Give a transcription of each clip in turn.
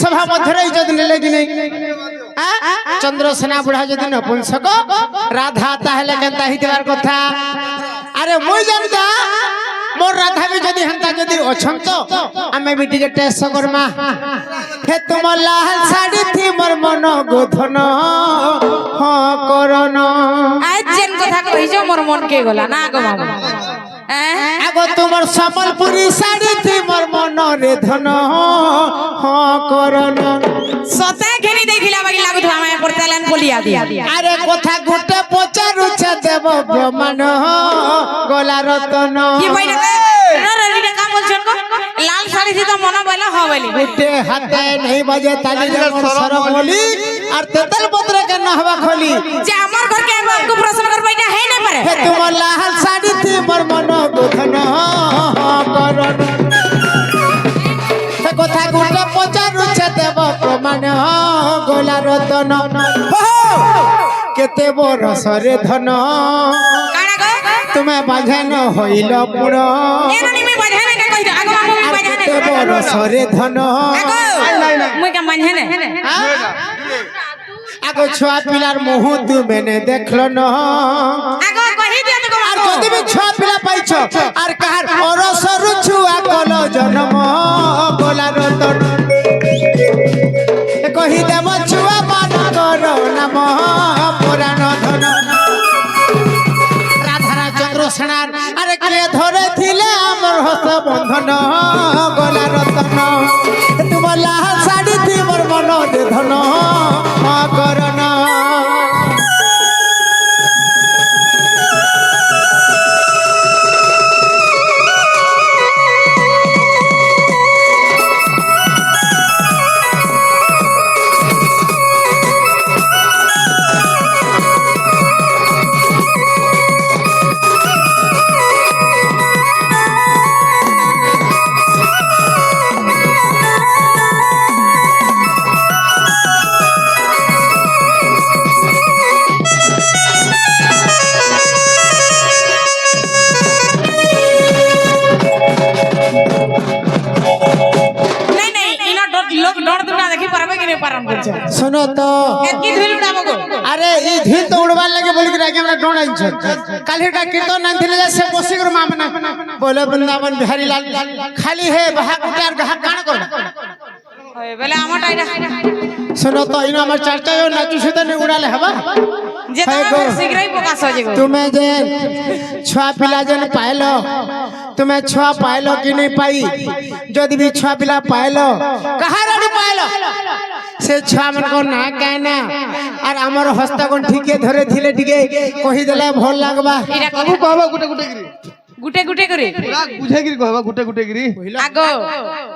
सभा मध्य इज्जत नेले कि नहीं चंद्रसेना बुढ़ा जदि नपुंसक राधा ताहले केनता हितबार कथा अरे मुई जानता मोर राधा भी जदि हंता जदि अछन तो आमे भी टिके टेस्ट करमा हे तुम लाल साड़ी थी मोर मन गोधन हां करन आज जेन कथा कहिजो मोर मन के गला ना गो मामा आगो तुमर सम्बलपुरी साड़ी थी मोर मन रे धन हां करन सते घेनी देखिला बाकी लागु था मैं परतालन बोलिया दिया अरे कथा गुटे पचारु छ देव ब्रह्मांड गोला रतन की बैठा रे काम बोलछन को लाल साड़ी थी तो मन बोला हो बोली गुटे हाथे नहीं बजे ताली जमन सर बोली और तेतल पत्र के न हवा खोली जे हमर घर के हमको प्रश्न कर बैठा है ना परे हे तुम लाल साड़ी थी मोर मन गोधन करन हे कथा गुटे पचारु छ देव प्रमाण गोला रतन केते बरस रे धन काना गो तुम्हें बाझन होइल पुर एननी में बाझने के कहि आगो मामा में बाझने केते बरस रे धन मुई के बाझने आगो छुआ पिलार मुह तू मैंने देखलो न आगो कहि दियो तो আর যদি বি ছুয়া পিলা পাইছ আর কাহার অরসরু ছুয়া কল জন্ম গোলা রতন কহি দেব ছুয়া মানগর নাম পুরাণ ধন রাধারা চন্দ্রসেনার আরে কে ধরে থিলে আমার হস্ত বন্ধন গোলা রতন তোমার লাল শাড়ি থি মোর মন ধন করন सुनो तो अरे ई धील तो उड़वार लगे बोल के हमरा डोन आइन छ काली का कीर्तन न थिले से बसी कर मामना बोले वृंदावन बिहारी लाल खाली है बहा कुटार गहा काण कर होय बेले आमा टाइरा सुनो तो इनो हमर चर्चा यो नाचु से तो नहीं उड़ाले हबा जे तो शीघ्र ही प्रकाश हो जेगो तुम्हें जे छुआ पिला जन पाइलो तुम्हें छुआ पाइलो कि नहीं पाई जदि भी छुआ पिला पाइलो कहां रे पाइलो से छुआ मन को ना कहना और हमर हस्तगण ठीके धरे थिले ठीके कहि देले भल लागबा इरा बाबू कहबा गुटे गुटे गिरी गुटे गुटे करे पूरा बुझे गिरी कहबा गुटे गुटे गिरी आगो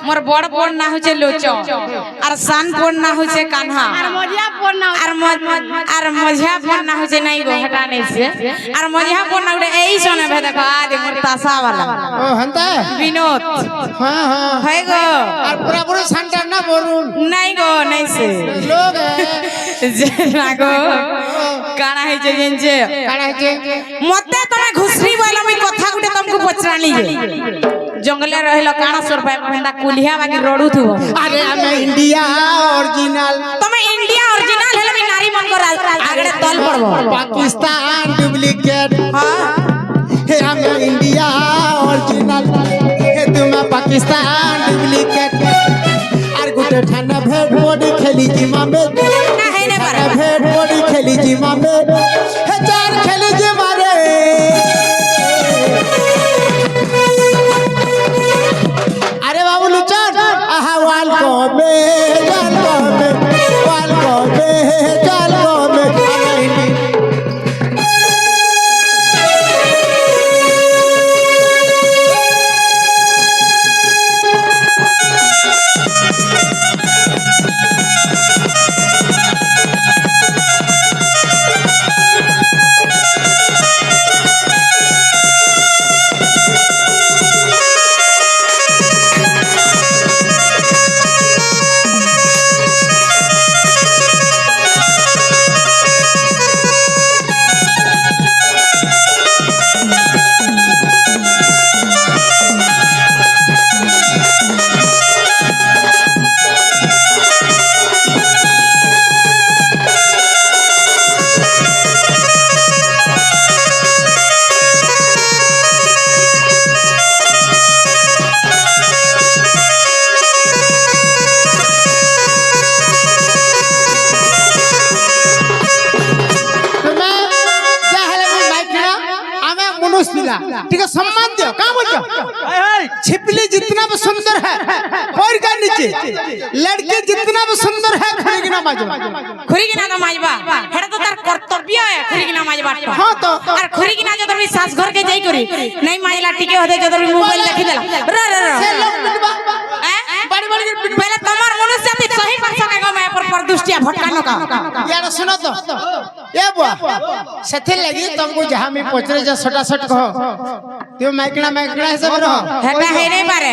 मोर बड़ फोन ना होचे लोचो और सान फोन ना होचे कान्हा और मझिया फोन ना और मझिया फोन ना होचे नहीं गो हटा नहीं से और मझिया फोन ना उड़े एई सोने भे देखो आज मोर तासा वाला ओ हंता विनोद हां हां है गो और पूरा पूरा सेंटर ना बोरुन नहीं गो नहीं से लोग जे लागो काना है जे जेंजे काड़ा है मते तमे घुसरी वाला में कथा गुटे तुमको पचरानी जे जंगले रहलो काना सर पे हेंदा कुलिया बाकी रोडू थु अरे हमें इंडिया ओरिजिनल तमे इंडिया ओरिजिनल हेले भी नारी मन को आगड़े तल पड़बो पाकिस्तान डुप्लीकेट हां हे हमें इंडिया ओरिजिनल हे तुम पाकिस्तान डुप्लीकेट और गुटे ठाना भेट बॉडी खेली जिमा में ना है ने पर भेट बॉडी खेली जिमा में हे चार खेली जिमा रे अरे बाबू लुचन आहा वाल को में जाल को में वाल को में जाल को में छिपली जितना भी सुंदर है पैर का नीचे, लड़की जितना भी सुंदर है खुरीगिना माजवा। खुरीगिना तो माजबा हेटा तो तार कर्तव्य है खुरीगिना माजबा। हां तो और खुरीगिना जो तभी सास घर के जाई करी नहीं माजला टिके होते जो तभी मोबाइल देखि देला से लोग पिटवा बड़ी बड़ी पहले तमार मनुष्य जाति सही भाषा का मैं पर दुष्टिया भटकानो का यार सुनो तो ए बुआ सेथे लगी तुमको जहां में पचरे जा छोटा छोट कहो त्यो माइकना हिसाब रहो हेटा हे नहीं पारे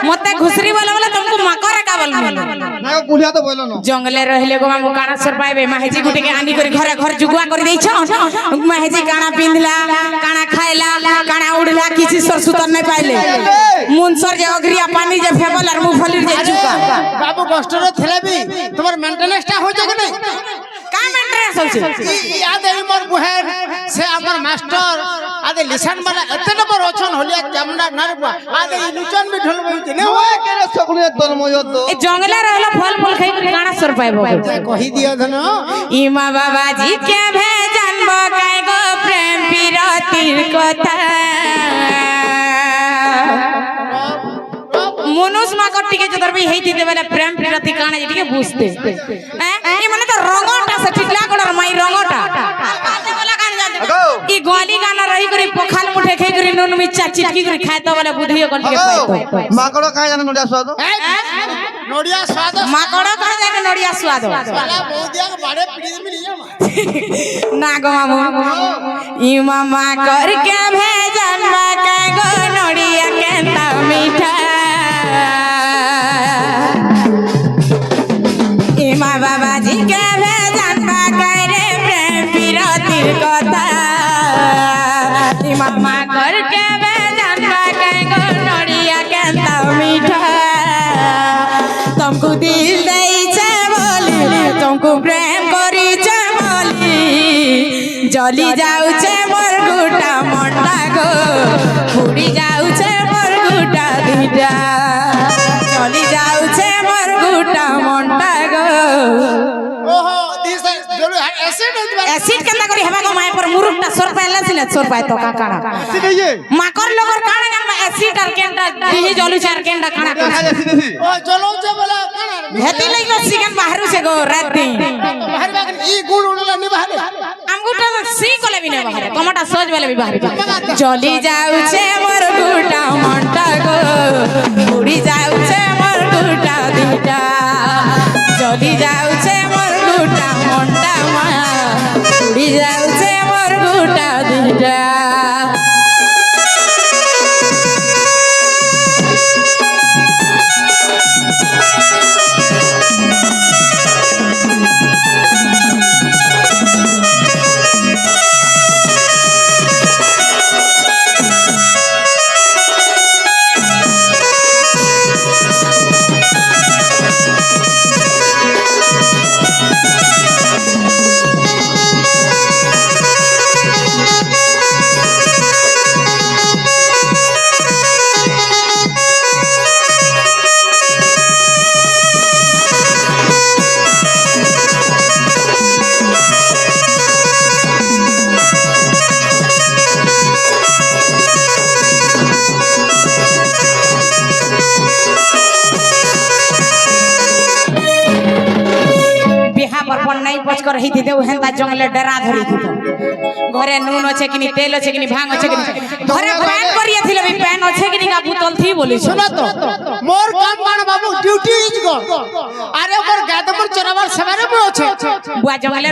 मते घुसरी बोले तुमको माकर का बोल ना कुलिया तो बोलो न जंगले रहले गो मामू काना सर पाइबे माहेजी गुटे के आनी कर घर घर जुगुआ कर देछ माहेजी काना पिंधला काना खाइला काना उड़ला किछि सर सुतर नहीं पाइले मुनसर जे अगरिया पानी जे फेबल और मुंह फलिर जे चुका बाबू कष्टर थले भी तुम्हार मेंटेनेंस टा हो जाय कि नहीं का मेंटेनेंस होछ याद है मोर बुहेर से हमर मास्टर आदे लिसन वाला एते नंबर ओछन होलिया चामुंडा नरबा आदे इलुचन भी ढोल बहि ने ओए केरे सकलिया तन्मय तो ए जंगले रहला फल फूल खाइ काना सर पाइबो कहि दियो धन इमा बाबाजी के भेजन बकाय गो प्रेम पिरतिर कथा मनुष्य मा कट्टी के जदर भी हेति देबेला प्रेम प्रति काने जे के बुझते हैं ई माने तो रंगटा से ठिकला कोडर माई रंगटा ई गोली गाना रही करी पोखाल मुठे खे करी नून मिर्चा चिटकी करी खाय तो वाला बुधियो कन के खाय तो माकड़ो काहे जाने नोडिया स्वाद नोडिया स्वाद माकड़ो कहे जाने नोडिया स्वाद वाला बोदिया के बाड़े पीड़ी में नहीं ना गो मामू ई मामा कर के भेजन बा के गो नोडिया के ता मीठा इमा बाबाजी के भेजन बा करे प्रेम पिरतिर कथा इमा मा कर के भेजन बा के गो नोडिया के ता मीठा तुमको दिल दई छे बोली तुमको प्रेम करी छे बोली जली जाऊ छे मोर गुटा मंडा गो उड़ी जाऊ छे मोर गुटा दिटा जली जाऊ छे मोर गुटा मंडा गो ओहो दिस जोलो एसिड एसिड केंदा करी हेबा गो माय पर मुरुटा सोर पाइला सिले सोर पाइ तो का काना सिकइए माकर लोगर काना जान एसिड और केंदा दिही जलु चार केंदा काना खा जा सीधी ओ चलो जे बोला काना हेती लई गो सिगन बाहरु से गो राती बाहर बागन ई गुड़ उड़ला नि बाहर আমগুটা সি কলে বিনে বাহারে কমটা সহজ বলে বি বাহারে জলি যাউছে মোর গুটা মনটা গো উড়ি যাউছে মোর গুটা দিটা জলি যাউছে মোর গুটা মনটা মা উড়ি যাউছে মোর গুটা দিটা कर ही दे हेंता जंगले डरा धरी थी घरे नून अच्छे कि तेल अच्छे कि भांग अच्छे कि घरे पैन करिए थिले भी पैन अच्छे कि का बोतल थी बोली सुनो तो मोर काम मान बाबू ड्यूटी इज गो अरे मोर गादमर चरावर सवारे में अच्छे बुआ जंगले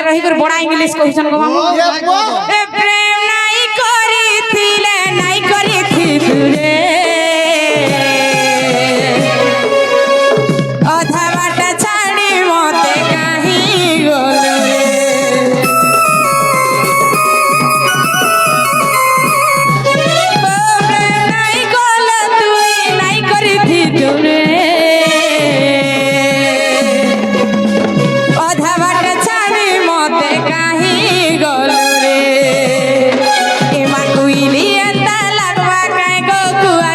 रही कर बड़ा इंग्लिश कहसन गो मामू ए प्रेम नहीं करी थिले नहीं करी थी रे आधा बाटा छाड़ी मते काहे गोलो रे प्रेम नहीं कोल तुई नहीं करी थी रे आधा बाटा छाड़ी मते काहे गोलो रे एमा कुइली अंता लगवा काहे गो कुआ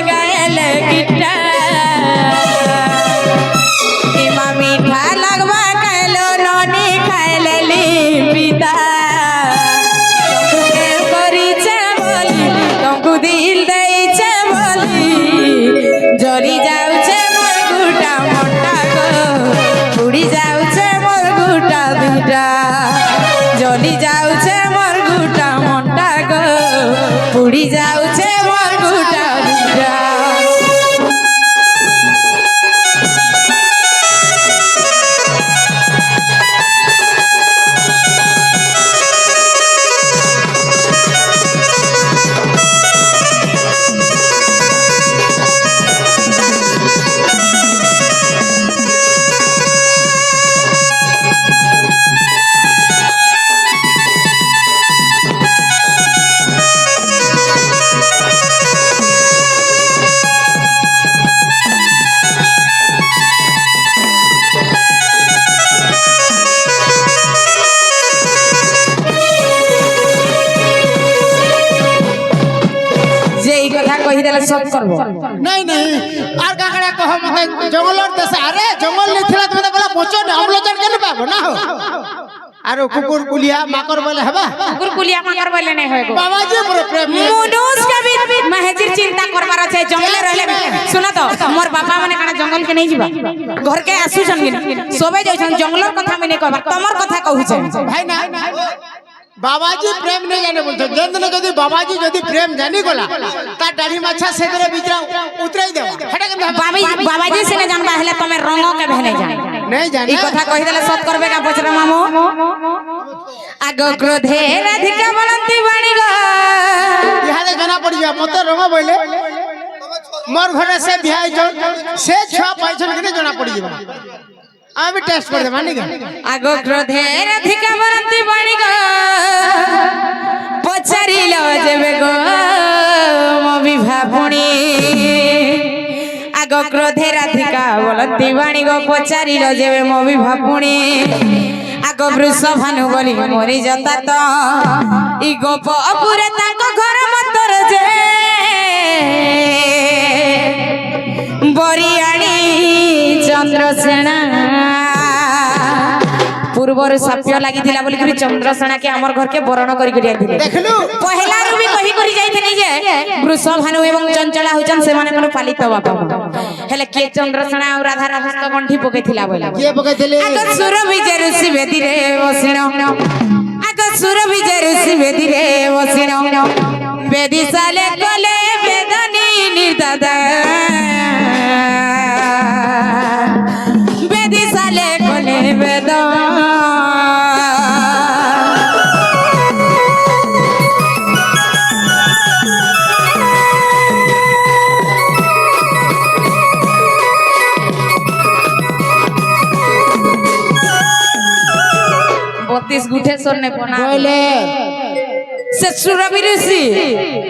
सब करबो नहीं नहीं আর কাকড়া কহ মতে জঙ্গলর দেশে আরে জঙ্গল নিছিলা তুমি বলা পচো অম্লজান কেন পাবো না हो আর কুকুর কুলিয়া মাকর বলে হবা कुकुर कुलिया माकर बोले नहीं होएगो বাবাজি মোর প্রেম मनुष्य के भी महजिर चिंता करबार আছে जंगले रहले सुना तो मोर बापा माने काना जंगल के नहीं जीवा घर के आसु जन सोबे जाइछन जंगलर कथा मने कहबा तमर कथा कहू छै ভাই না বাবাজি প্রেম नहीं जाने बोलते जेन दिन যদি বাবাজি যদি প্রেম জানি গলা তা দাড়ি মাছা সেদরে বিচরা উতরাই দেবা হেটা কেন बाबा जी से ने जानबा हले तमे रंग के भेने जान नहीं जाने ई कथा कहि देले सत करबे का बचरा मामू आगो क्रोधे राधिका बनंती बाणी गो इहादे जना पड़ जा मते रंग बोले मोर घरे से बिहाई जो से छा पाइछन के जना पड़ जीवा আমি টেস্ট করে দে মানি গে आगो क्रोधे राधिका बनंती बाणी गो पचारिलो जेबे गो मो विभापुणी आगो क्रोधे राधिका बनंती बाणी गो पचारिलो जेबे मो विभापुणी आगो वृषभानु बोली मोरी जता तो ई गोप अपुरे ताको घर मंतर जे बरियाणी चंद्रसेना पूर्वर साप्य लागि दिला बोली कि चंद्रसेना के हमर घर के बरण करी करी आइथिले देखलु पहला रु भी कहि करी जाइथिले जे वृषभानु एवं चंचला होचन से माने मन पालित बापा हेले के चंद्रसेना और राधा हस्त गंठी पकेथिला बोला के पकैथिले आग सुर विजय ऋषि बेदी रे बसिनो आग सुर विजय ऋषि बेदी रे बसिनो बेदी साले कोले बेदनी निर्दादा बेदी साले कोले बेदा बत्तीस गुठेश्वर ने बना बोले से सुरभि ऋषि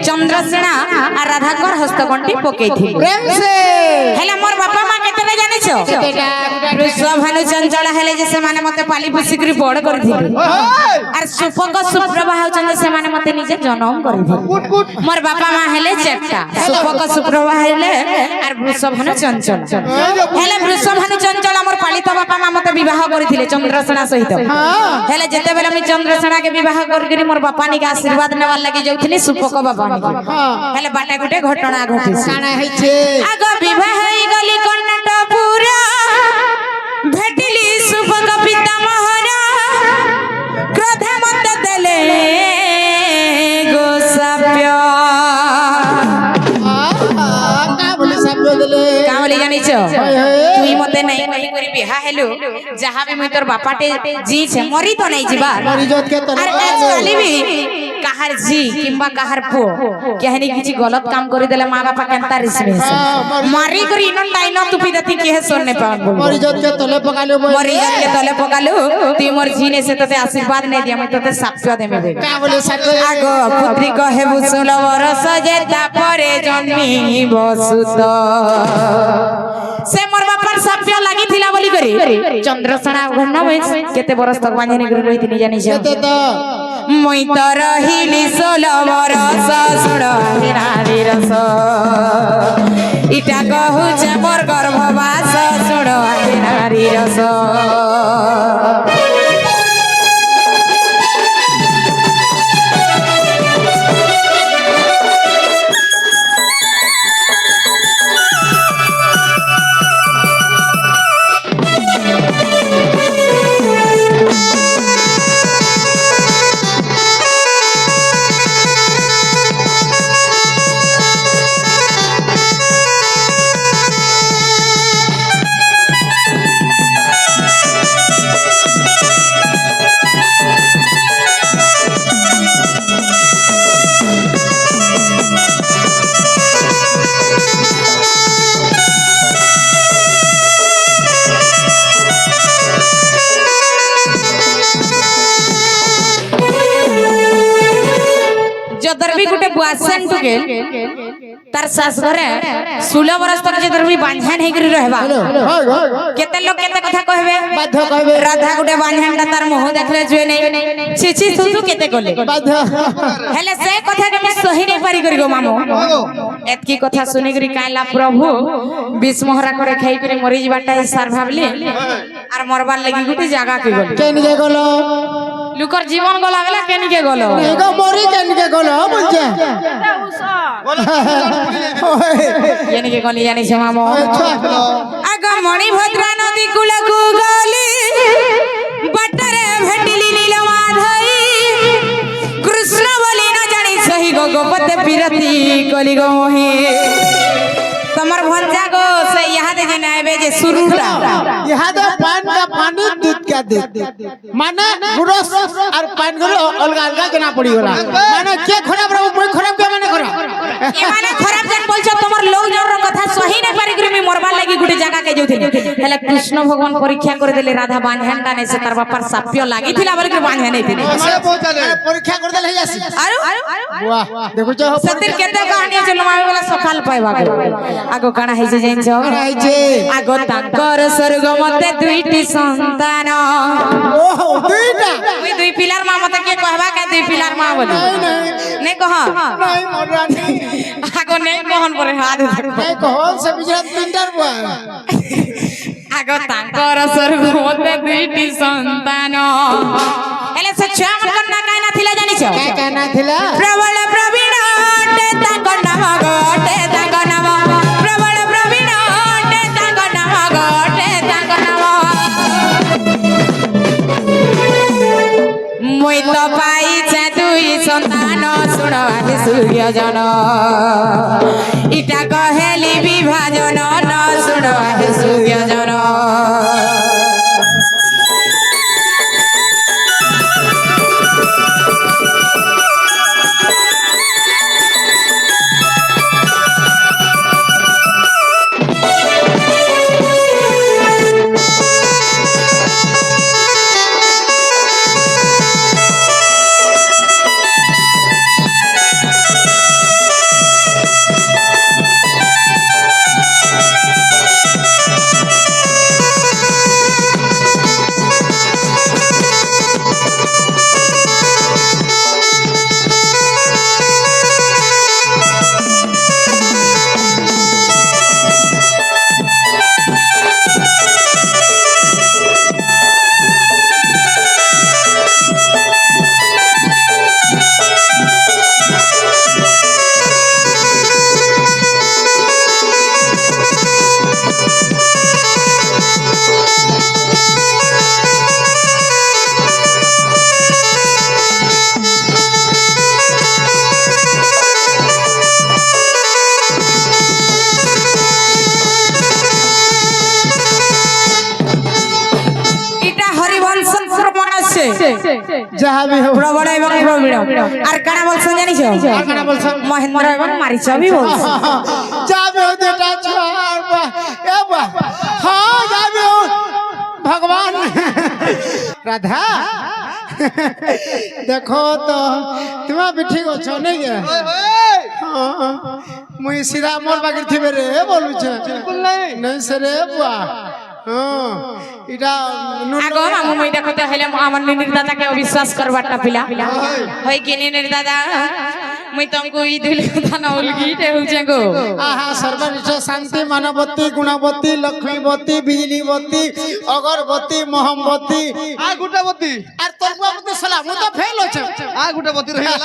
चंद्रसेना आ राधाकर हस्तगंठी पकेई थी प्रेम से हेले मोर बापा मां केतने जानि छो वृषभानु चंचला हेले जे से माने मते पाली पुसी करी बड़ कर दिले आर सुपक सुप्रभा होचन से माने मते निजे जन्म कर दिले मोर बापा मां हेले चेप्टा सुपक सुप्रभा हेले आर वृषभानु चंचला हेले वृषभानु चंचला मोर पालित बापा मां मते विवाह करथिले चंद्रसेना सहित हेले जेते बेला मी चंद्रसेना के विवाह करकरी मोर बापा नि के आशीर्वाद नेवार लागि जाउथिली सुपक बाबा नि हेले बाटा गुटे घटना घटिस काना है छे आगो विवाह होई गली कर्णाटपुर भेटिली सुपक पिता मोहरा क्रोध मत देले गोसाप्य का बोले सब देले का बोली जानि छ तुई मते नहीं कहि करी बिहा हेलु जहां भी मुई तोर बापाटे जी छे मरी तो नहीं जीबा इज्जत के तले अरे आजकल भी काहर जी किंबा काहर पो केहनी किछि गलत काम करि देले मां बापा केनता रिसमे मारी करी न टाइम तुपी दती के सोने पावन बोल मोर इज्जत के तले पकालो मोर इज्जत के तले पकालु ती मोर जीने से तते आशीर्वाद नहीं दिया मैं तते साप्य देमे दे का बोले सब आगो पुत्री कहे बुसुल वरस जेता परे जन्मी बसुत से मोर बापर साप्य लागि थिला बोली करी चंद्रसेना घन बयस केते बरस तक बांधने करी रहिथिनी जानि छ केते तो मुई तो रहिली 16 बरस सुड़ नारी रस इटा कहू छे मोर गर्भवास सुड़ नारी रस जदर भी गुटे बुआसन टु गेल তার শাশ ঘরে 16 বরস তক যে ধরবি বাঁধা নেই করে রহবা কেতে লোক কেতে কথা কইবে বাধ্য কইবে রাধা গুটে বাঁধাটা তার মুহ দেখলে জুয়ে নাই ছি ছি তু কেতে কলে বাধ্য হেলে সে কথা কে সহি নাই পারি করি গো মামু এতকি কথা শুনি করি কাইলা প্রভু বিষ মোহরা করে খাই করে মরি যাবাটা সার ভাবলি আর মরবার লাগি গুটে জায়গা কি গলি কেনকে গেল লুকর জীবন গলা গলা কেনকে গল এগো মরি কেনকে গেল বলছে কেনকে গলি জানিস মামু আগ মণি ভদ্রা নদী কুলকু গলি বটরে ভেটিলি নীলমাধই কৃষ্ণ বলি না জানি সহি গো গোপতে বিরতি কলি গো মোহি তোমার ভঞ্জা গো সে यहाँ देखे ना आवे जे शुरूटा यहाँ तो पान का पानी दूध का दूध माने गुरस और पान गुलो अलग अलग केना पड़ी होला माने के खराब रहो মই खराब के माने खराब ए माने खराब जन बोलछ তোমার লোক জনর কথা সহি না পারি করি মরবার লাগি গুটি জায়গা কে যাউথিনি হেলে কৃষ্ণ ভগবান পরীক্ষা করে দিলে রাধা বাঁধানটা নাই সে তার বাপার সাপ্য লাগিଥିଲା বলি করে বাঁধা নাই থিনি আমারে পৌঁছালে পরীক্ষা করে দেলে যাসি আরো বাহ দেখুছ সতির কেতে কাহানি আছে লমাই বলা সকাল পাইবা আগো কানা হইছে জানছ আইছে আগো তাঙ্কর স্বর্গ মতে দুইটি সন্তান ওহো দুইটা ওই দুই পিলার মা মতে কে কহবা কে দুই পিলার মা বলি নাই কহ নাই মরানি আগো নেই কহন পরে হাত ধর নাই কোন সে বিজরা তিনটার বুয়া আগো তাঙ্কর স্বর্গ মতে দুইটি সন্তান এলে সে ছুয়া মন কন্যা কাই না থিলা জানিছ কে কেনা থিলা প্রবল প্রবীণ টে তাঙ্কর নাম গটে তাঙ্কর নাম প্রবল প্রবীণ টে তাঙ্কর নাম গটে তাঙ্কর নাম মই তো পাইছে দুই সন্তান শুণ আহি সূর্য জন ইটা কহেলি বিভাজন ন শুণ আহি সূর্য জন যাহা বি হোক প্রবল এবং প্রবীণ আর কানা বলছ জানিছ কানা বলছ মহেন্দ্র এবং মারিচ বি বলছ যাবে ওটা ছাড় এ বা হ্যাঁ যাবে ভগবান রাধা দেখো তো তুমি भी ठीक अछ नहीं गे मुई सीधा मोर बाकी थिबे रे बोलु छ बिल्कुल नहीं नहीं से रे बुआ हां इटा আগো মামু মই দেখতে হইলে আমার নিনির দাদাকে অবিশ্বাস করবাটা পিলা হই কি নিনির দাদা মই তমকু ই দিলে কথা না উলগিতে হউছে গো आहा सर्वनिष्ठ शांति मानवती गुणवती लक्ष्मीवती बिजलीवती अगरबती मोहम्बती आ गुटावती আর তোর বাবুতে সালা মু তো ফেল হচ্ছে आ गुटावती रहिला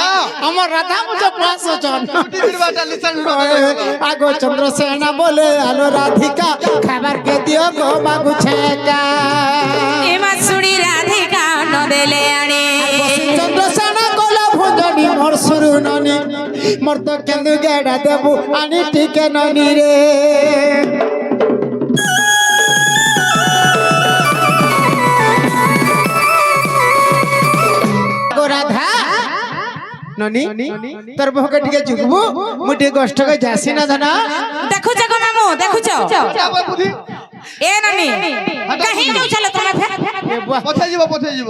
আমার রাধা মুঝে পাস হছন টিরবাটা লিসন আগো চন্দ্রসেনা বলে আলো রাধিকা খাবার কে দিও গো মাগু ছেকা এ মাসুড়ি রাধিকা ন দেলে আনি চন্দ্রসেনা কলা ভুজনি মোর সুরু ননি মোর তো কেন্দু গেড়া দেবু আনি টিকে ননি রে রাধা ননি তোর বহকে টিকে জুগবু মু টিকে কষ্ট কে যাসি না ধনা দেখুছ গো মামু দেখুছ বুদ্ধি এ ননি কাহি যাও চলো তুমি পথে যাব